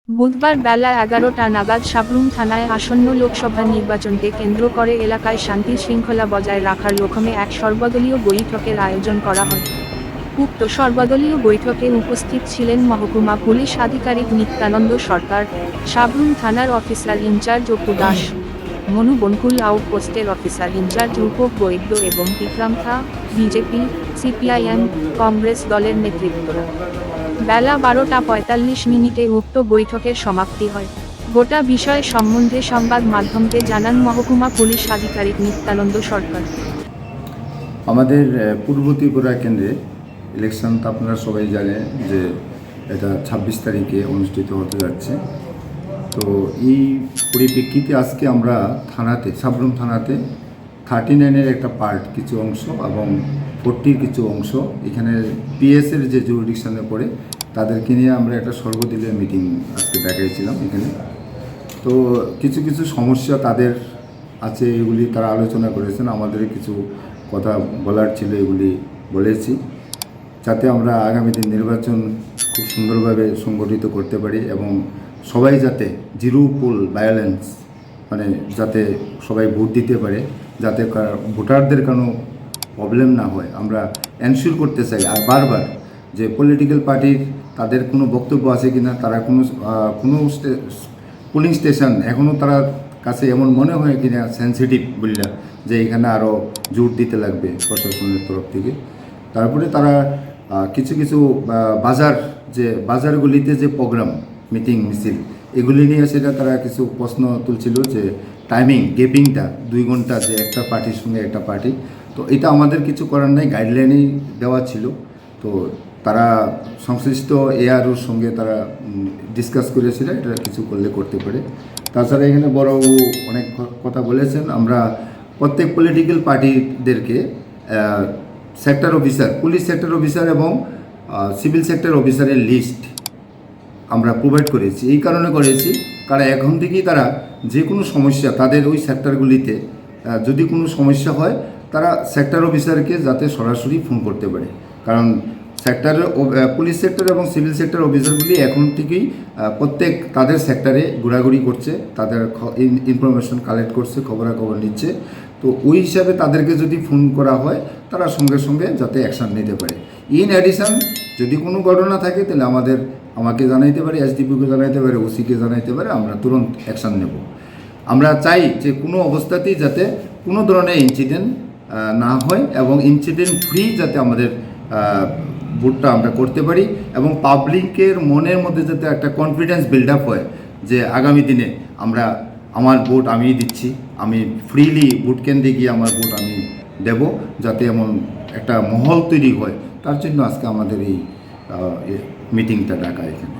বুধবার বেলা ১১টা নাগাদ সাবরুম থানায় আসন্ন লোকসভা নির্বাচনকে কেন্দ্র করে এলাকায় শান্তি শৃঙ্খলা বজায় রাখার লক্ষ্যে এক সর্বদলীয় বৈঠকের আয়োজন করা হয়। উক্ত সর্বদলীয় বৈঠকে উপস্থিত ছিলেন মহকুমা পুলিশ আধিকারিক নিত্যানন্দ সরকার, সাবরুম থানার অফিসার ইনচার্জ অপু দাস, মনু বনকুল আউটপোস্টের অফিসার ইনচার্জ রূপক বৈদ্য এবং বিক্রম থা, বিজেপি, সিপিআইএম, কংগ্রেস দলের নেতৃত্বরা। বেলা ১২টা ৪৫ উক্ত বৈঠকের সমাপ্তি হয়। গোটা বিষয় সম্বন্ধে সংবাদ মাধ্যমকে জানান মহকুমা পুলিশ আধিকারিক নিত্যানন্দ সরকার। আমাদের পূর্ব ত্রিপুরা কেন্দ্রে ইলেকশন তো আপনারা সবাই জানেন যে এটা ২৬ তারিখে অনুষ্ঠিত হতে যাচ্ছে। তো এই পরিপ্রেক্ষিতে আজকে আমরা থানাতে সাবরুম থানাতে 39-এর একটা পার্ট কিছু অংশ এবং 40-র কিছু অংশ এখানে পিএসের যে জুরিডিকশনে পড়ে তাদেরকে নিয়ে আমরা একটা সর্বদলীয় মিটিং আজকে দেখাইছিলাম এখানে। তো কিছু কিছু সমস্যা তাদের আছে, এগুলি তারা আলোচনা করেছেন। আমাদের কিছু কথা বলার ছিল, এগুলি বলেছি, যাতে আমরা আগামী দিন নির্বাচন খুব সুন্দরভাবে সংগঠিত করতে পারি এবং সবাই যাতে জিরো পোল ভায়োলেন্স, মানে যাতে সবাই ভোট দিতে পারে, যাতে ভোটারদের কোনো প্রবলেম না হয় আমরা এনশিওর করতে চাই। আর বারবার যে পলিটিক্যাল পার্টির তাদের কোনো বক্তব্য আছে কিনা, তারা কোনো পোলিং স্টেশন এখনও তারা কাছে এমন মনে হয় কিনা সেন্সিটিভ বললা যে এখানে আরও জোর দিতে লাগবে প্রশাসনের তরফ থেকে। তারপরে তারা কিছু কিছু বাজারগুলিতে যে প্রোগ্রাম মিটিং মিছিল এগুলি নিয়ে সেটা তারা কিছু প্রশ্ন তুলছিল যে টাইমিং গ্যাপিংটা 2 ঘন্টা, যে একটা পার্টির সঙ্গে একটা পার্টি। তো এটা আমাদের কিছু করার নাই, গাইডলাইনেই দেওয়া ছিল। তো তারা সংশ্লিষ্ট এআরওর সঙ্গে তারা ডিসকাস করেছিল এটা কিছু করলে করতে পারে। তাছাড়া এখানে বড়বাবু অনেক কথা বলেছেন। আমরা প্রত্যেক পলিটিক্যাল পার্টিদেরকে sector officer, police sector officer এবং সিভিল সেক্টর অফিসারের লিস্ট আমরা প্রোভাইড করেছি। এই কারণে করেছি কারণ এখন থেকেই তারা যে কোনো সমস্যা তাদের ওই সেক্টরগুলিতে যদি কোনো সমস্যা হয় তারা সেক্টর অফিসারকে যাতে সরাসরি ফোন করতে পারে। কারণ পুলিশ সেক্টর এবং সিভিল সেক্টর অফিসারগুলি এখন থেকেই প্রত্যেক তাদের সেক্টরে ঘোরাঘুরি করছে, তাদের ইনফরমেশন কালেক্ট করছে, খবরাখবর নিচ্ছে। তো ওই হিসাবে তাদেরকে যদি ফোন করা হয় তারা সঙ্গে সঙ্গে যাতে অ্যাকশান নিতে পারে। ইন অ্যাডিশন যদি কোনো ঘটনা থাকে তাহলে আমাকে জানাইতে পারে, এসডিপিকে জানাইতে পারে, ওসিকে জানাইতে পারে, আমরা তুরন্ত অ্যাকশান নেব। আমরা চাই যে কোনো অবস্থাতেই যাতে কোনো ধরনের ইনসিডেন্ট না হয় এবং ইনসিডেন্ট ফ্রি যাতে আমাদের ভোটটা আমরা করতে পারি এবং পাবলিকের মনের মধ্যে যাতে একটা কনফিডেন্স বিল্ড আপ হয় যে আগামী দিনে আমার ভোট আমিই দিচ্ছি, আমি ফ্রিলি ভোট কেন্দ্রে গিয়ে আমার ভোট আমি দেব, যাতে এমন একটা মহল তৈরি হয়। তার জন্য আজকে আমাদের এই মিটিংটা ডাকা এখানে।